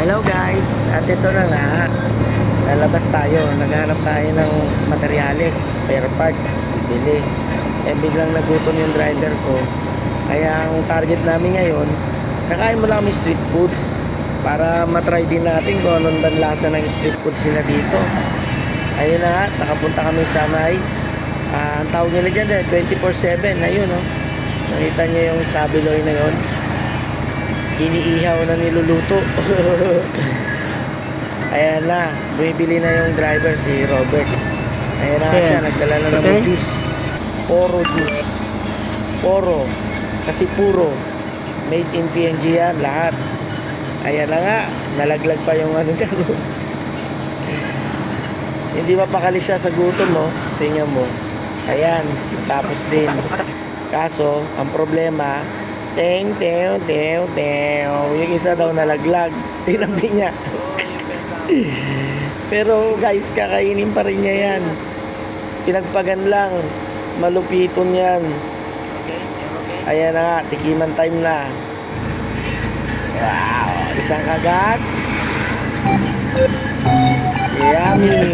Hello guys, at ito na nga, lalabas tayo, naghanap tayo ng materyales, spare part, bibili. Biglang nagutom yung driver ko, kaya ang target namin ngayon, kakain mo lang kami street foods para matry din natin kung anong ba lasa ng street foods nila dito. Ayun na nga, nakapunta kami sa may ang tawag nila dyan 24/7, ayun oh. Nakita nyo yung Sabiloy na yun, iniihaw na niluluto. Ayan na, bumibili na yung driver, si Robert. Ayan na siya, nagdala na ng juice, Poro juice, Poro, kasi puro made in PNG yan lahat. Ayan na nga, nalaglag pa yung ano dyan. Hindi mapakali siya sa gutom mo, tingnan mo. Ayan, tapos din. Kaso, ang problema, yung isa daw nalaglag, tinabi niya. Pero guys, kakainin pa rin niya yan. Pinagpagan lang, malupiton yan. Ayan na nga, tikiman time na. Wow, isang kagat. Yummy.